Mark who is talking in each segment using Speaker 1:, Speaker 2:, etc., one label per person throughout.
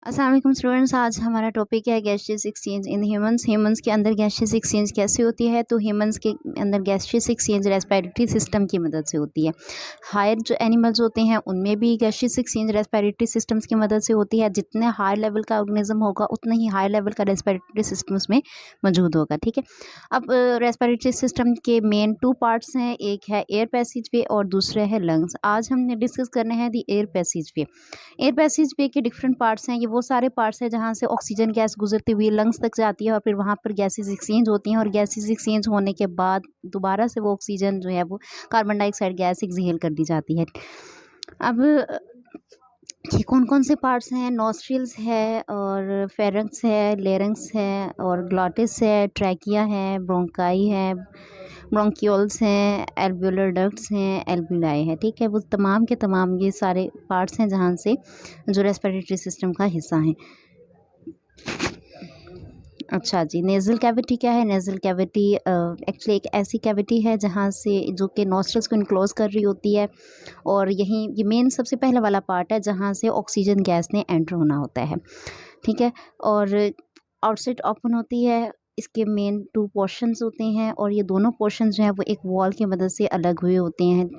Speaker 1: अस्सलाम वालेकुम स्टूडेंट्स। आज हमारा टॉपिक है gaseous exchange in humans. Humans के अंदर गैसियस एक्सचेंज कैसे होती है? तो ह्यूमंस के अंदर गैसियस एक्सचेंज रेस्पिरेटरी सिस्टम की मदद से होती है। हायर जो एनिमल्स होते हैं उनमें भी गैसियस एक्सचेंज रेस्पिरेटरी सिस्टम्स की मदद से होती है। जितने हाई लेवल का ऑर्गेनिज्म होगा उतना ही हाई लेवल का रेस्पिरेटरी सिस्टम उसमें मौजूद होगा। ठीक है। अब रेस्पिरेटरी सिस्टम के मेन टू पार्ट्स हैं, एक है एयर पैसेज वे और दूसरा है लंग्स। आज हमने डिस्कस करने हैं दी एयर पैसेज वे। एयर पैसेज वे के डिफरेंट पार्ट्स हैं। ये वो सारे पार्ट्स हैं जहाँ से ऑक्सीजन गैस गुजरती हुई लंग्स तक जाती है और फिर वहाँ पर गैसेस एक्सचेंज होती हैं और गैसेस एक्सचेंज होने के बाद दोबारा से वो ऑक्सीजन जो है वो कार्बन डाइऑक्साइड गैस एक्सहेल कर दी जाती है। अब ये कौन कौन से पार्ट्स हैं? नॉस्ट्रिल्स है और फेरेंक्स है, लेरिंक्स है और ग्लॉटिस है, ट्रैकिया है, ब्रोंकाई है, ब्रोंक्यूल्स हैं, एल्वियोलर डक्ट्स हैं, एल्वियोलाई है। ठीक है, वो तमाम के तमाम ये सारे पार्ट्स हैं जहाँ से जो रेस्पिरेटरी सिस्टम का हिस्सा हैं। अच्छा जी, नेज़ल कैविटी क्या है? नेज़ल कैविटी एक्चुअली एक ऐसी कैविटी है जहाँ से जो कि नॉस्ट्रल्स को इनक्लोज कर रही होती है और यहीं ये मेन सबसे पहला वाला पार्ट है जहाँ से ऑक्सीजन गैस ने एंटर होना होता है। ठीक है, और आउटसाइड ओपन होती है। इसके मेन टू पोर्शंस होते हैं और ये दोनों पोर्शंस जो हैं वो एक वॉल की मदद से अलग हुए होते हैं।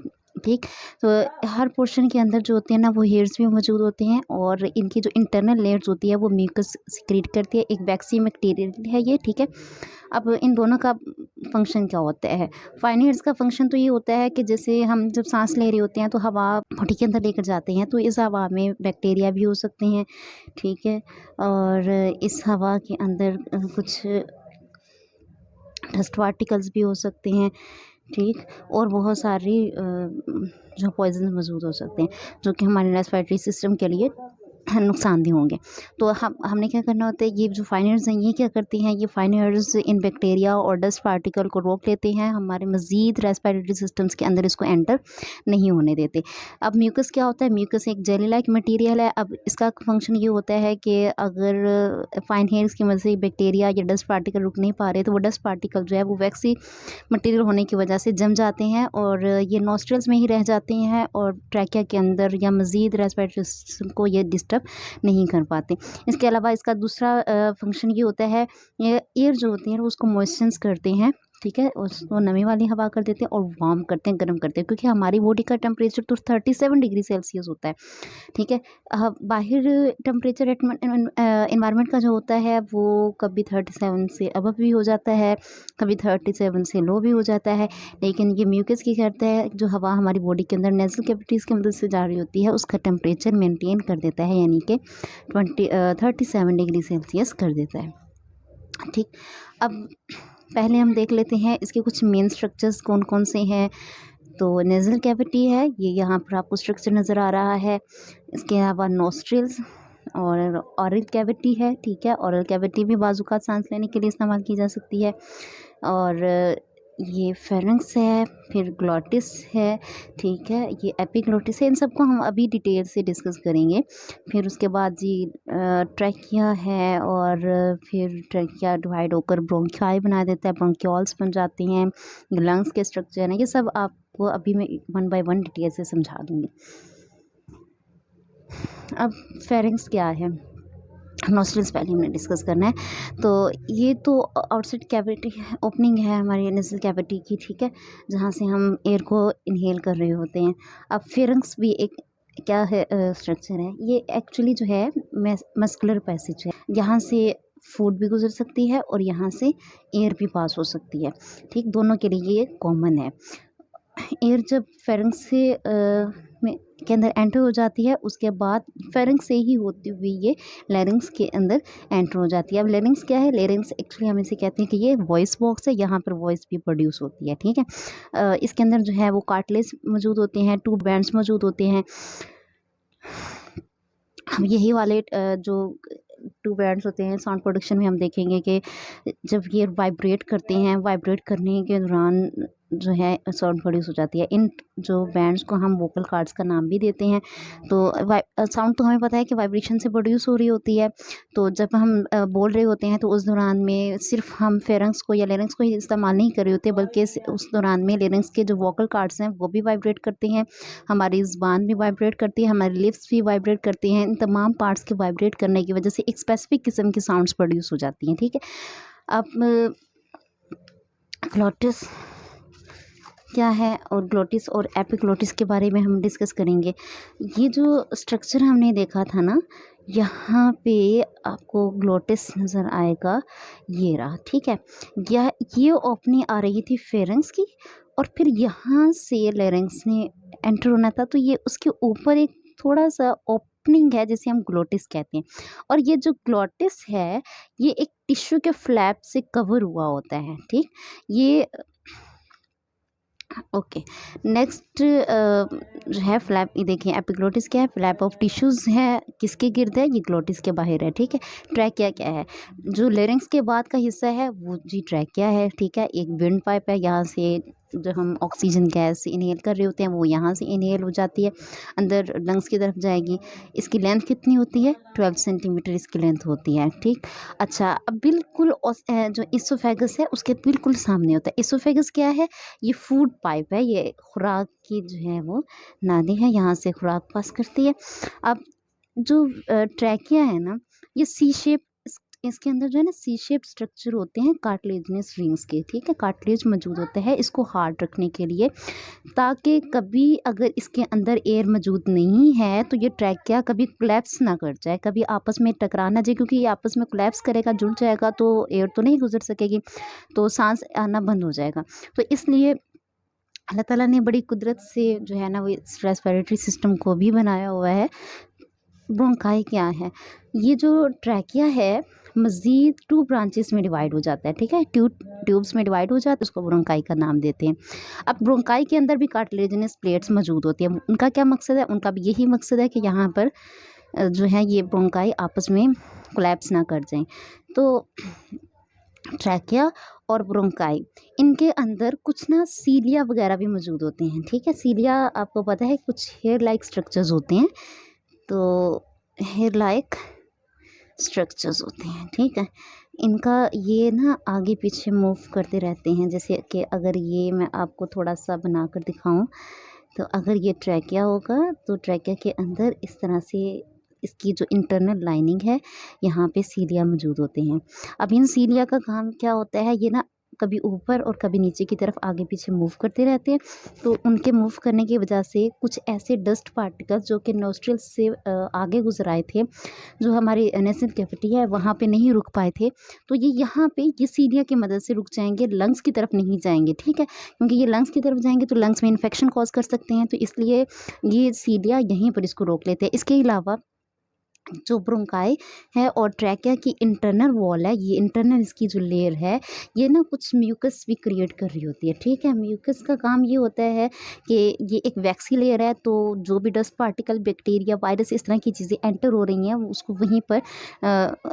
Speaker 1: ठीक, तो हर पोर्शन के अंदर जो होते हैं ना वो हेयर्स भी मौजूद होते हैं और इनकी जो इंटरनल लेयर्स होती है वो म्यूकस सिक्रीट करती है। एक वैक्सी मटेरियल है ये। ठीक है, अब इन दोनों का फंक्शन क्या होता है? फाइन हेयर्स का फंक्शन तो ये होता है कि जैसे हम जब सांस ले रहे होते हैं तो हवा बॉडी के अंदर लेकर जाते हैं तो इस हवा में बैक्टीरिया भी हो सकते हैं। ठीक है, और इस हवा के अंदर कुछ डस्ट पार्टिकल्स भी हो सकते हैं। ठीक, और बहुत सारी जो पॉइजन मौजूद हो सकते हैं जो कि हमारे रेस्पिरेटरी सिस्टम के लिए नुकसानदेह होंगे। तो हमने क्या करना होता है, ये जो फाइन हेयर्स हैं ये क्या करती हैं, ये फाइन हेयर्स इन बैक्टीरिया और डस्ट पार्टिकल को रोक लेते हैं, हमारे मज़ीद रेस्पिरेटरी सिस्टम्स के अंदर इसको एंटर नहीं होने देते। अब म्यूकस क्या होता है? म्यूकस एक जेली लाइक मटेरियल है। अब इसका फंक्शन ये होता है कि अगर फाइन हेयर्स की वजह से बैक्टीरिया या डस्ट पार्टिकल रुक नहीं पा रहे तो वो डस्ट पार्टिकल जो है वो वैक्सी मटेरियल होने की वजह से जम जाते हैं और ये नॉस्ट्रल्स में ही रह जाते हैं और ट्रैकिया के अंदर या मज़ीद रेस्पिरेटरी सिस्टम को ये डिस्टर्ब नहीं कर पाते। इसके अलावा इसका दूसरा फंक्शन ये होता है, ये एयर जो होती है उसको मॉइस्चराइज करते हैं। ठीक है, उसको नमी वाली हवा कर देते हैं और वार्म करते हैं, गर्म करते हैं, क्योंकि हमारी बॉडी का टेम्परेचर तो 37 डिग्री सेल्सियस होता है। ठीक है, बाहर टेम्परेचर इन्वायरमेंट का जो होता है वो कभी 37 से अबव भी हो जाता है, कभी 37 से लो भी हो जाता है। लेकिन ये म्यूकस की करता है, जो हवा हमारी बॉडी के अंदर नेज़ल कैविटीज़ की मदद से जा रही होती है उसका टेम्परेचर मेंटेन कर देता है, यानी कि 37 डिग्री सेल्सियस कर देता है। ठीक, अब पहले हम देख लेते हैं इसके कुछ मेन स्ट्रक्चर्स कौन कौन से हैं। तो नेज़ल कैविटी है, ये यहाँ पर आपको स्ट्रक्चर नज़र आ रहा है। इसके अलावा नोस्ट्रिल्स और ऑरल कैविटी है। ठीक है, ऑरल कैविटी भी बाज़ूकात सांस लेने के लिए इस्तेमाल की जा सकती है। और ये फेरेंक्स है, फिर ग्लॉटिस है। ठीक है, ये एपिग्लॉटिस है। इन सबको हम अभी डिटेल से डिस्कस करेंगे। फिर उसके बाद जी ट्रैकिया है और फिर ट्रैकिया डिवाइड होकर ब्रोंकाई बना देता है, ब्रोंक्यूल्स बन जाते हैं, लंग्स के स्ट्रक्चर हैं। ये सब आपको अभी मैं 1 बाय 1 डिटेल से समझा दूँगी। अब फेरेंक्स क्या है? नॉस्ट्रिल्स पहले हमने डिस्कस करना है। तो ये तो आउटसाइड कैविटी ओपनिंग है हमारी नेज़ल कैविटी की। ठीक है, जहाँ से हम एयर को इनहेल कर रहे होते हैं। अब फेरेंक्स भी एक क्या है, स्ट्रक्चर है। ये एक्चुअली जो है मस्कुलर पैसेज है, यहाँ से फूड भी गुजर सकती है और यहाँ से एयर भी पास हो सकती है। ठीक, दोनों के लिए ये कॉमन है। एयर जब फेरेंक्स से में के अंदर एंटर हो जाती है उसके बाद फेरेंक्स से ही होती हुई ये लैरिंक्स के अंदर एंटर हो जाती है। अब लैरिंक्स क्या है? लैरिंक्स एक्चुअली हम इसे कहते हैं कि ये वॉइस बॉक्स है, यहाँ पर वॉइस भी प्रोड्यूस होती है। ठीक है, इसके अंदर जो है वो कार्टिलेज मौजूद होते हैं, 2 बैंड्स मौजूद होते हैं। हम यही वाले जो 2 बैंड्स होते हैं साउंड प्रोडक्शन में हम देखेंगे कि जब ये वाइब्रेट करते हैं, वाइब्रेट करने के दौरान जो है साउंड प्रोड्यूस हो जाती है। इन जो बैंड्स को हम वोकल कॉर्ड्स का नाम भी देते हैं। तो साउंड तो हमें पता है कि वाइब्रेशन से प्रोड्यूस हो रही होती है। तो जब हम बोल रहे होते हैं तो उस दौरान में सिर्फ हम फेरेंक्स को या लेरिंक्स को ही इस्तेमाल नहीं कर रहे होते, बल्कि उस दौरान में लेरिंक्स के जो वोकल कॉर्ड्स हैं वो भी वाइब्रेट करते हैं, हमारी ज़ुबान भी वाइब्रेट करती है, हमारी लिप्स भी वाइब्रेट करती हैं। इन तमाम पार्ट्स के वाइब्रेट करने की वजह से एक स्पेसिफिक किस्म की साउंड्स प्रोड्यूस हो जाती हैं। ठीक है, अब ग्लोटिस क्या है और ग्लोटिस और एपिग्लोटिस के बारे में हम डिस्कस करेंगे। ये जो स्ट्रक्चर हमने देखा था ना, यहाँ पे आपको ग्लोटिस नज़र आएगा, ये रहा। ठीक है, ये ओपनिंग आ रही थी फेरेंक्स की, और फिर यहाँ से लेरिंक्स ने एंटर होना था, तो ये उसके ऊपर एक थोड़ा सा ओपनिंग है जिसे हम ग्लोटिस कहते हैं। और ये जो ग्लोटिस है ये एक टिश्यू के फ्लैप से कवर हुआ होता है। ठीक, ये ओके। नेक्स्ट जो है फ्लैप, ये देखिए एपिग्लोटिस क्या है, फ्लैप ऑफ टिश्यूज़ है, किसके गिर्द है, ये ग्लोटिस के बाहर है। ठीक है, ट्रैकिया क्या है, जो लेरिंक्स के बाद का हिस्सा है वो जी ट्रैकिया है। ठीक है, एक विंड पाइप है, यहाँ से जो हम ऑक्सीजन गैस इनहेल कर रहे होते हैं वो यहाँ से इनहेल हो जाती है, अंदर लंग्स की तरफ जाएगी। इसकी लेंथ कितनी होती है, 12 सेंटीमीटर इसकी लेंथ होती है। ठीक, अच्छा, अब बिल्कुल जो इसोफेगस है उसके बिल्कुल सामने होता है। इसोफेगस क्या है, ये फूड पाइप है, ये खुराक की जो है वो नाली है, यहाँ से खुराक पास करती है। अब जो ट्रैकिया है ना, ये सी शेप, इसके अंदर जो है ना सी शेप स्ट्रक्चर होते हैं कार्टिलेजिनस रिंग्स के। ठीक है, कार्टिलेज मौजूद होता है इसको हार्ड रखने के लिए, ताकि कभी अगर इसके अंदर एयर मौजूद नहीं है तो ये ट्रैकिया कभी कोलैप्स ना कर जाए, कभी आपस में टकरा ना जाए, क्योंकि ये आपस में कोलैप्स करेगा, जुड़ जाएगा तो एयर तो नहीं गुजर सकेगी, तो सांस आना बंद हो जाएगा। तो इसलिए अल्लाह ताला ने बड़ी कुदरत से जो है ना वो रेस्पिरेटरी सिस्टम को भी बनाया हुआ है। ब्रोंकाई क्या है, ये जो ट्रैकिया है मज़ीद 2 ब्रांचेस में डिवाइड हो जाता है। ठीक है, ट्यूब्स में डिवाइड हो जाता है, उसको ब्रोंकाई का नाम देते हैं। अब ब्रोंकाई के अंदर भी कार्टिलेजिनस प्लेट्स मौजूद होती हैं। उनका क्या मकसद है, उनका भी यही मकसद है कि यहाँ पर जो है ये ब्रोंकाई आपस में कोलैप्स ना कर जाएं। तो ट्रैकिया और ब्रोंकाई, इनके अंदर कुछ ना सीलिया वगैरह भी मौजूद होते हैं। ठीक है, सीलिया आपको पता है कुछ हेयर लाइक स्ट्रक्चर्स होते हैं, तो हेयर लाइक स्ट्रक्चर्स होते हैं। ठीक है, इनका ये ना आगे पीछे मूव करते रहते हैं, जैसे कि अगर ये मैं आपको थोड़ा सा बना कर दिखाऊं, तो अगर ये ट्रैकिया होगा तो ट्रैकिया के अंदर इस तरह से इसकी जो इंटरनल लाइनिंग है यहाँ पे सीलिया मौजूद होते हैं। अब इन सीलिया का काम क्या होता है, ये ना कभी ऊपर और कभी नीचे की तरफ आगे पीछे मूव करते रहते हैं। तो उनके मूव करने की वजह से कुछ ऐसे डस्ट पार्टिकल्स जो कि नोस्ट्रिल्स से आगे गुजर आए थे, जो हमारी नेसल कैविटी है वहाँ पे नहीं रुक पाए थे, तो ये यहाँ पे ये सीलिया की मदद से रुक जाएंगे, लंग्स की तरफ नहीं जाएंगे। ठीक है, क्योंकि ये लंग्स की तरफ जाएंगे तो लंग्स में इन्फेक्शन कॉज कर सकते हैं, तो इसलिए ये सीलिया यहीं पर इसको रोक लेते हैं। इसके अलावा जो ब्रोंकाई है और ट्रैकिया की इंटरनल वॉल है, ये इंटरनल इसकी जो लेयर है ये ना कुछ म्यूकस भी क्रिएट कर रही होती है। ठीक है, म्यूकस का काम ये होता है कि ये एक वैक्सी लेयर है, तो जो भी डस्ट पार्टिकल, बैक्टीरिया, वायरस, इस तरह की चीज़ें एंटर हो रही हैं उसको वहीं पर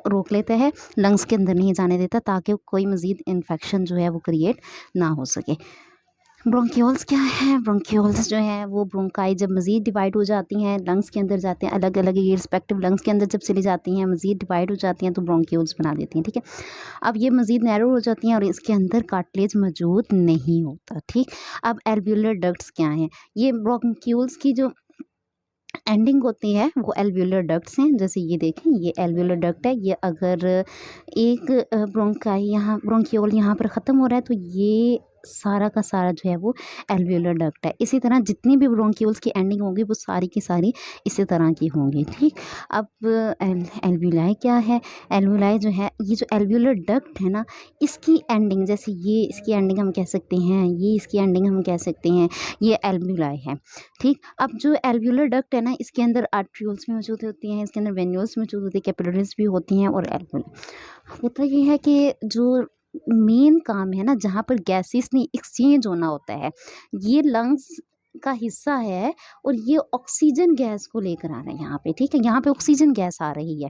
Speaker 1: रोक लेता है, लंग्स के अंदर नहीं जाने देता, ताकि कोई मज़ीद इन्फेक्शन जो है वो क्रिएट ना हो सके। ब्रोंक्यूल्स क्या है, ब्रोंक्यूल्स जो है वो ब्रोंकाई जब मज़ीद डिवाइड हो जाती हैं, लंग्स के अंदर जाते हैं, अलग अलग ये रिस्पेक्टिव लंग्स के अंदर जब चली जाती हैं, मज़ीद डिवाइड हो जाती हैं तो ब्रोंक्यूल्स बना देती हैं। ठीक है, अब ये मज़ीद नैरो हो जाती हैं और इसके अंदर कार्टिलेज मौजूद नहीं होता। ठीक, अब एल्व्यूलर डक्ट्स क्या हैं, ये ब्रोंक्यूल्स की जो एंडिंग होती है वो एल्व्यूलर डक्ट्स हैं। जैसे ये देखें, ये एल्व्यूलर डक्ट है, ये अगर एक ब्रोंकाई यहाँ ब्रोंक्यूल यहाँ पर ख़त्म हो रहा है तो ये सारा का सारा जो है वो एल्व्यूलर डक्ट है। इसी तरह जितनी भी ब्रोंक्यूल्स की एंडिंग होगी वो सारी की सारी इसी तरह की होंगी। ठीक, अब एल्व्यूलाई क्या है, एल्व्यूलाई जो है, ये जो एल्व्यूलर डक्ट है ना, इसकी एंडिंग, जैसे ये इसकी एंडिंग हम कह सकते हैं, ये इसकी एंडिंग हम कह सकते हैं, ये एल्व्यूलाई है। ठीक, अब जो एल्व्यूलर डक्ट है ना, इसके अंदर आर्ट्रियोल्स भी मौजूद होती हैं, इसके अंदर वेन्यूल्स मौजूद होती है, कैपिलरीज भी होती हैं, और एल्व्यूलाई होता ये है कि जो मेन काम है ना, जहाँ पर गैसेस नहीं एक्सचेंज होना होता है, ये लंग्स का हिस्सा है और ये ऑक्सीजन गैस को लेकर आ रहा है यहाँ पे, ठीक है? यहाँ पे ऑक्सीजन गैस आ रही है।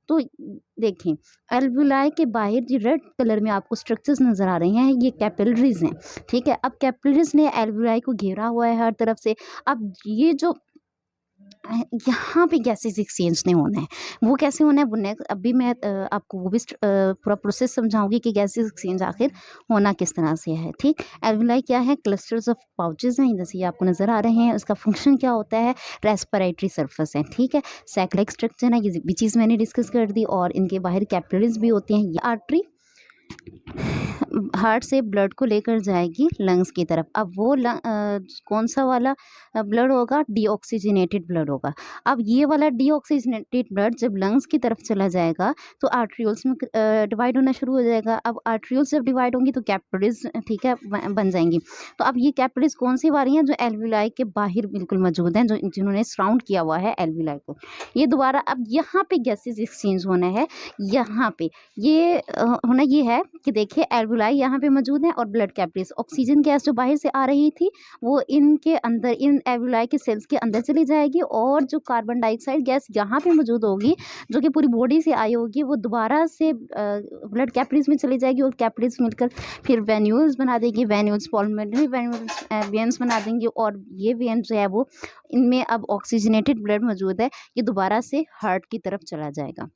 Speaker 1: तो देखें, एल्वेओलाई के बाहर जो रेड कलर में आपको स्ट्रक्चर्स नज़र आ रहे हैं, ये कैपिलरीज़ हैं, ठीक है? अब कैपिलरीज़ ने एल्वेओलाई को घेरा हुआ है हर तरफ से। अब ये जो यहाँ पे गैसेज़ एक्सचेंज नहीं होना है। वो कैसे होना है, वो नेक्स्ट अभी मैं आपको वो भी पूरा प्रोसेस समझाऊँगी कि गैसेज़ एक्सचेंज आखिर होना किस तरह से है, ठीक? एल्वेओलाई क्या है? क्लस्टर्स ऑफ पाउचेज़ हैं, जैसे ये आपको नज़र आ रहे हैं। उसका फंक्शन क्या होता है? रेस्पिरेटरी सर्फेस है, ठीक है? सैक लाइक स्ट्रक्चर है, ये भी चीज़ मैंने डिस्कस कर दी और इनके बाहर कैपिलरीज़ भी होती हैं। ये आर्टरी हार्ट से ब्लड को लेकर जाएगी लंग्स की तरफ। अब वो कौन सा वाला ब्लड होगा? डीऑक्सीजनेटेड ब्लड होगा। अब ये वाला डीऑक्सीजनेटेड ब्लड जब लंग्स की तरफ चला जाएगा तो आर्ट्रियोल्स में डिवाइड होना शुरू हो जाएगा। अब आर्ट्रियोल्स जब डिवाइड होंगी तो कैपिलरीज, ठीक है, बन जाएंगी। तो अब ये कैपिलरीज कौन सी वाली हैं? जो एल्वेओलाई के बाहर बिल्कुल मौजूद हैं, जो जिन्होंने सराउंड किया हुआ है एल्वेओलाई को। ये दोबारा अब यहाँ पे गैसेज एक्सचेंज होना है। यहाँ पे ये होना ये है कि देखिए एल्वेओलाई यहाँ पे मौजूद है और ब्लड कैपिलरीज, ऑक्सीजन गैस जो बाहर से आ रही थी वो इनके अंदर, इन एल्वेओलाई के सेल्स के अंदर चली जाएगी और जो कार्बन डाइऑक्साइड गैस यहाँ पे मौजूद होगी जो कि पूरी बॉडी से आई होगी, वो दोबारा से ब्लड कैपिलरीज में चली जाएगी और कैपिलरीज मिलकर फिर वेन्यूल्स बना देगी। वेन्यूल्स पल्मोनरी वेन्स बना देंगी और ये वेन जो है वो, इनमें अब ऑक्सीजनेटेड ब्लड मौजूद है, ये दोबारा से हार्ट की तरफ चला जाएगा।